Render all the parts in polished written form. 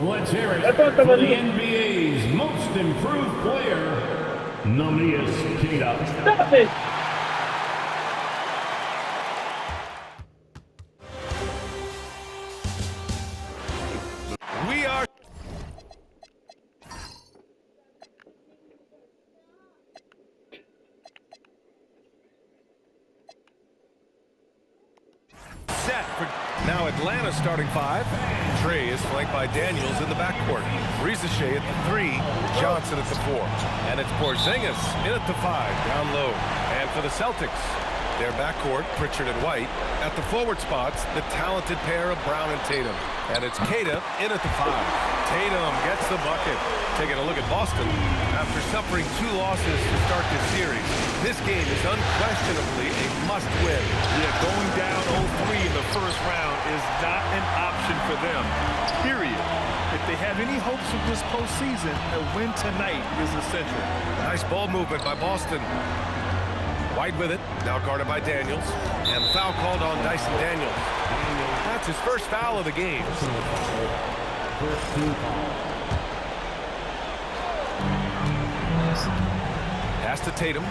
Let's hear it for the NBA's most improved player, Neemias Queta. Stop it! We are set for now. Atlanta starting five. Trey is flanked by Daniels in the backcourt. Rizachet at the 3, Johnson at the 4. And it's Porzingis in at the 5, down low. And for the Celtics, their backcourt, Pritchard and White. At the forward spots, the talented pair of Brown and Tatum. And it's Queta in at the 5. Tatum gets the bucket. Taking a look at Boston. After suffering 2 losses to start this series, this game is unquestionably a must-win. Yeah, going down 0-3 in the first round is not an option for them, period. If they have any hopes of this postseason, a win tonight is essential. Nice ball movement by Boston. White with it, now guarded by Daniels. And foul called on Dyson Daniels. That's his first foul of the game. Pass to Tatum.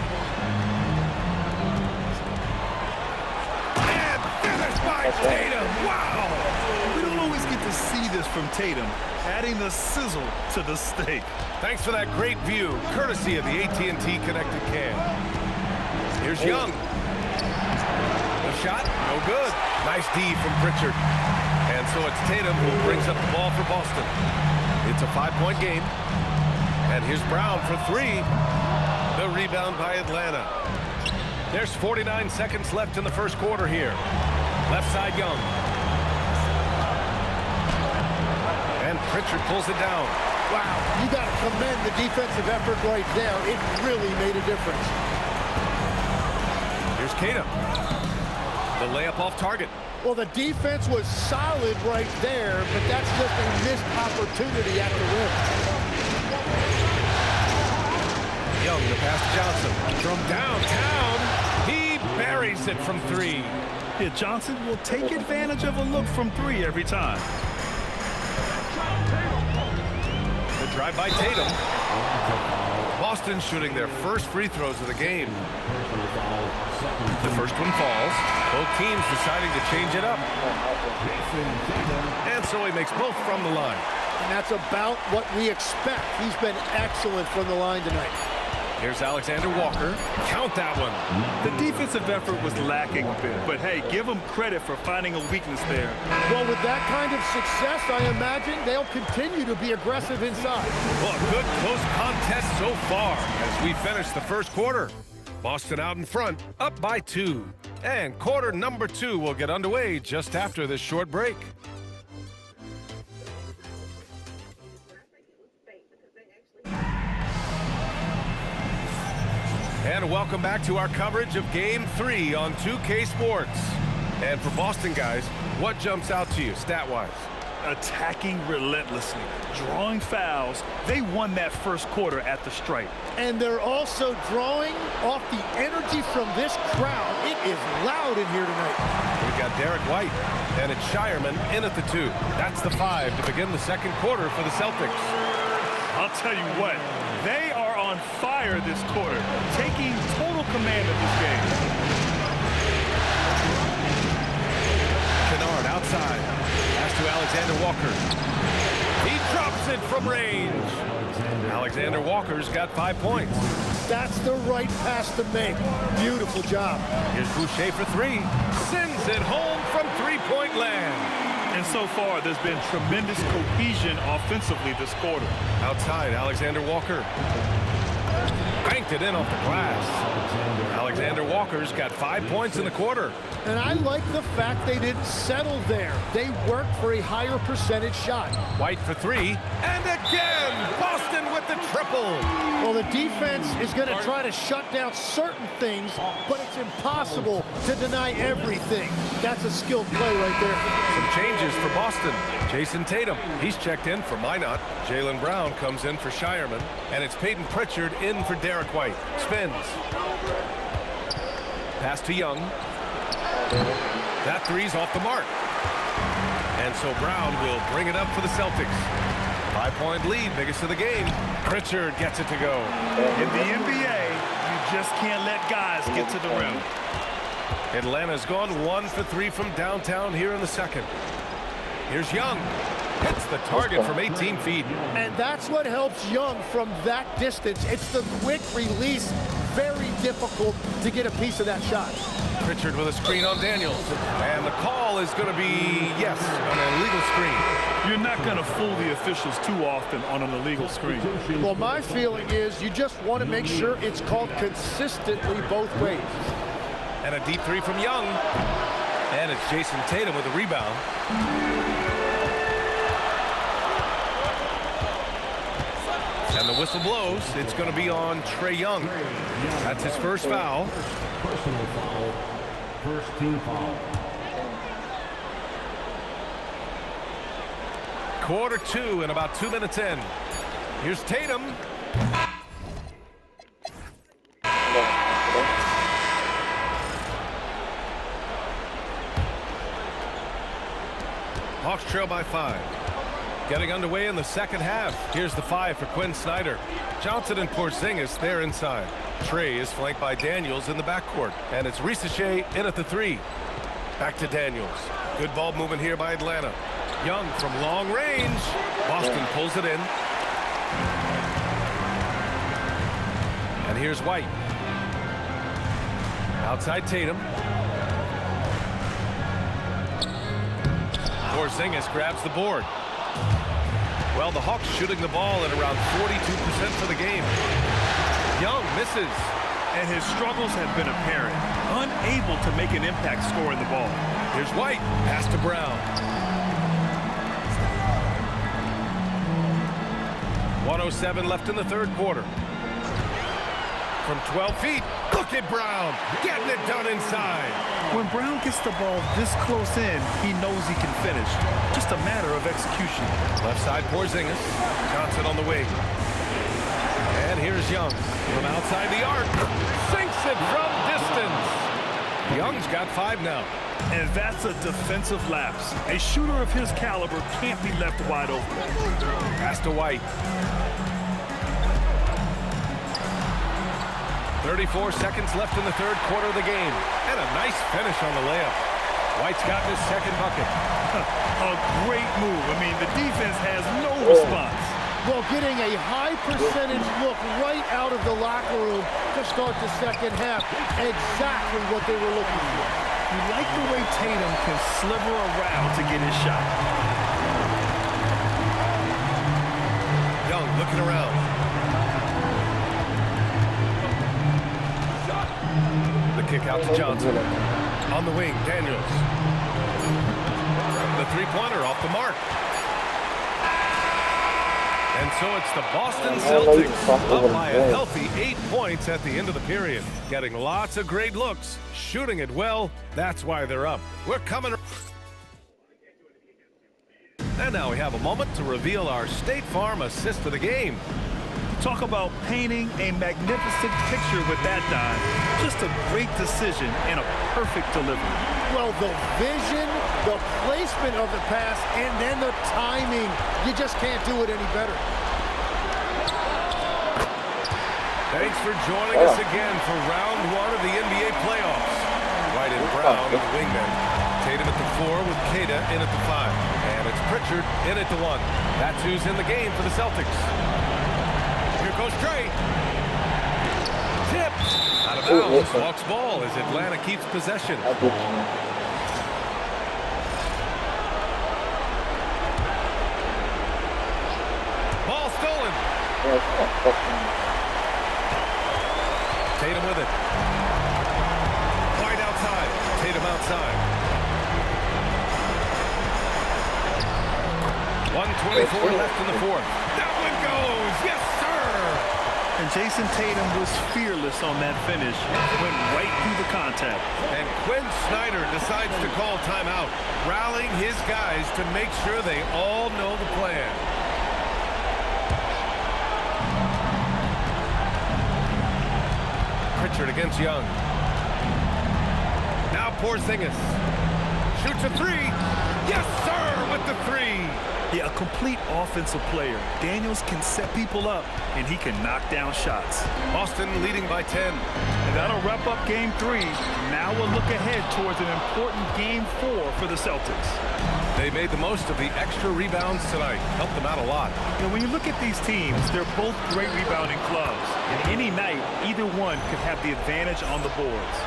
And finished by Tatum. Wow! We don't always get to see this from Tatum, adding the sizzle to the steak. Thanks for that great view, courtesy of the AT&T Connected Cam. Here's Young. The shot, no good. Nice D from Pritchard. And so it's Tatum who brings up the ball for Boston. It's a 5-point game. And here's Brown for 3. The rebound by Atlanta. There's 49 seconds left in the first quarter here. Left side Young. And Pritchard pulls it down. Wow, you got to commend the defensive effort right there. It really made a difference. Here's Queta. The layup off target. Well, the defense was solid right there, but that's just a missed opportunity at the rim. Young, the pass to Johnson. From downtown, he buries it from 3. Yeah, Johnson will take advantage of a look from 3 every time. The drive by Tatum. Boston shooting their first free throws of the game. The first one falls. Both teams deciding to change it up. And so he makes both from the line. And that's about what we expect. He's been excellent from the line tonight. Here's Alexander Walker. Count that one. The defensive effort was lacking a bit, but hey, give them credit for finding a weakness there. Well, with that kind of success, I imagine they'll continue to be aggressive inside. Well, a good close contest so far as we finish the first quarter. Boston out in front, up by 2. And quarter number 2 will get underway just after this short break. And welcome back to our coverage of Game 3 on 2K Sports. And for Boston guys, what jumps out to you stat-wise? Attacking relentlessly, drawing fouls. They won that first quarter at the stripe. And they're also drawing off the energy from this crowd. It is loud in here tonight. We've got Derek White, and it's Shireman in at the 2. That's the 5 to begin the second quarter for the Celtics. I'll tell you what, they are on fire this quarter, taking total command of this game. Kennard outside. Pass to Alexander Walker. He drops it from range. Alexander Walker's got 5 points. That's the right pass to make. Beautiful job. Here's Boucher for 3. Sends it home from 3-point land. And so far, there's been tremendous cohesion offensively this quarter. Outside, Alexander Walker. Banked it in off the glass. Alexander Walker's got 5 points in the quarter. And I like the fact they didn't settle there. They worked for a higher percentage shot. White for 3. And again, Boston with the triple. Well, the defense is going to try to shut down certain things, but it's impossible to deny everything. That's a skilled play right there. Some changes for Boston. Jason Tatum, he's checked in for Minot. Jaylen Brown comes in for Shireman. And it's Peyton Pritchard in for Derek White. Spins. Pass to Young. That 3's off the mark. And so Brown will bring it up for the Celtics. 5-point lead, biggest of the game. Pritchard gets it to go. In the NBA, you just can't let guys get to the rim. Atlanta's gone 1 for 3 from downtown here in the second. Here's Young. Hits the target from 18 feet. And that's what helps Young from that distance. It's the quick release. Very difficult to get a piece of that shot. Pritchard with a screen on Daniels. And the call is going to be, yes, an illegal screen. You're not going to fool the officials too often on an illegal screen. Well, my feeling is you just want to make sure it's called consistently both ways. And a deep three from Young. And it's Jason Tatum with a rebound. And the whistle blows. It's going to be on Trae Young. That's his first foul. Personal foul. First team foul. Quarter 2 and about 2 minutes in. Here's Tatum. Hawks trail by 5. Getting underway in the second half. Here's the 5 for Quinn Snyder. Johnson and Porzingis there inside. Trae is flanked by Daniels in the backcourt. And it's Risacher in at the 3. Back to Daniels. Good ball movement here by Atlanta. Young from long range. Boston pulls it in. And here's White. Outside Tatum. Porzingis grabs the board. Well, the Hawks shooting the ball at around 42% for the game. Young misses. And his struggles have been apparent. Unable to make an impact scoring the ball. Here's White. Pass to Brown. 1:07 left in the third quarter. From 12 feet, look at Brown. Getting it done inside. When Brown gets the ball this close in, he knows he can finish. Just a matter of execution. Left side, Porzingis. Johnson on the wing. And here's Young from outside the arc. Sinks it from distance. Young's got 5 now. And that's a defensive lapse. A shooter of his caliber can't be left wide open. Pass to White. 34 seconds left in the third quarter of the game. And a nice finish on the layup. White's got his second bucket. A great move. I mean, the defense has no response. Well, getting a high percentage look right out of the locker room to start the second half. Exactly what they were looking for. You like the way Tatum can sliver around to get his shot. Young looking around. The kick out to Johnson. On the wing, Daniels. The three-pointer off the mark. And so it's the Boston Celtics up by a healthy 8 points at the end of the period. Getting lots of great looks, shooting it well. That's why they're up. We're coming. And now we have a moment to reveal our State Farm assist of the game. Talk about painting a magnificent picture with that dime. Just a great decision and a perfect delivery. Well, the vision, the placement of the pass, and then the timing. You just can't do it any better. Thanks for joining us again for round 1 of the NBA playoffs. White and Brown at the wingmen. Tatum at the 4 with Queta in at the 5. And it's Pritchard in at the 1. That's who's in the game for the Celtics. Here goes Trae. Tipped. Out of bounds. Hawks ball as Atlanta keeps possession. Ball stolen. Tatum with it. White outside. Tatum outside. 1:24 left in the fourth. That one goes. Yes, sir. And Jason Tatum was fearless on that finish. Went right through the contact. And Quinn Snyder decides to call timeout, rallying his guys to make sure they all know the plan. Pritchard against Young. Now Porzingis. Shoots a 3. Yes, sir, with the 3. Yeah, a complete offensive player. Daniels can set people up, and he can knock down shots. Boston leading by 10. And that'll wrap up Game 3. Now we'll look ahead towards an important Game 4 for the Celtics. They made the most of the extra rebounds tonight. Helped them out a lot. You know, when you look at these teams, they're both great rebounding clubs. And any night, either one could have the advantage on the boards.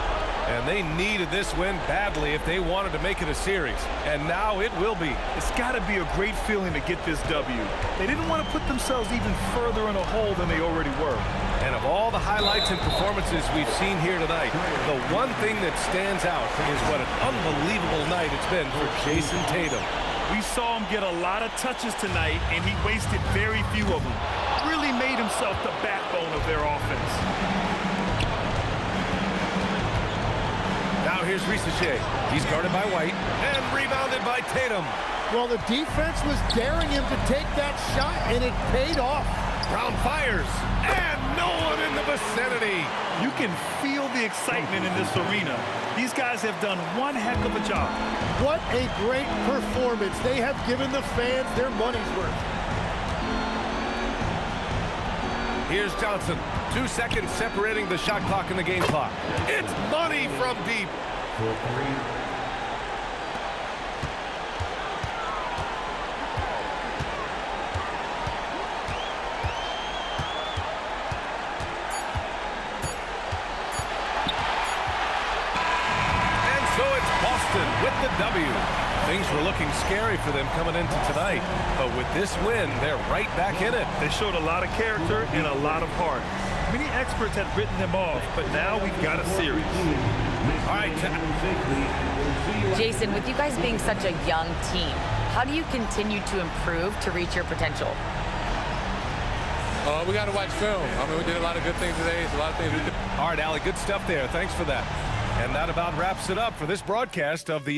And they needed this win badly if they wanted to make it a series. And now it will be. It's got to be a great feeling to get this W. They didn't want to put themselves even further in a hole than they already were. And of all the highlights and performances we've seen here tonight, the one thing that stands out is what an unbelievable night it's been for Jason Tatum. We saw him get a lot of touches tonight, and he wasted very few of them. Really made himself the backbone of their offense. Now here's Risacher. He's guarded by White and rebounded by Tatum. Well, the defense was daring him to take that shot, and it paid off. Brown fires, and no one in the vicinity. You can feel the excitement in this arena. These guys have done one heck of a job. What a great performance. They have given the fans their money's worth. Here's Johnson. 2 seconds separating the shot clock and the game clock. It's money from deep. With the W. Things were looking scary for them coming into tonight, but with this win, they're right back in it. They showed a lot of character and a lot of heart. Many experts had written them off, but now we've got a series. All right. Jason, with you guys being such a young team, how do you continue to improve to reach your potential? We got to watch film. I mean, we did a lot of good things today. It's a lot of things we did. All right, Allie, good stuff there. Thanks for that. And that about wraps it up for this broadcast of the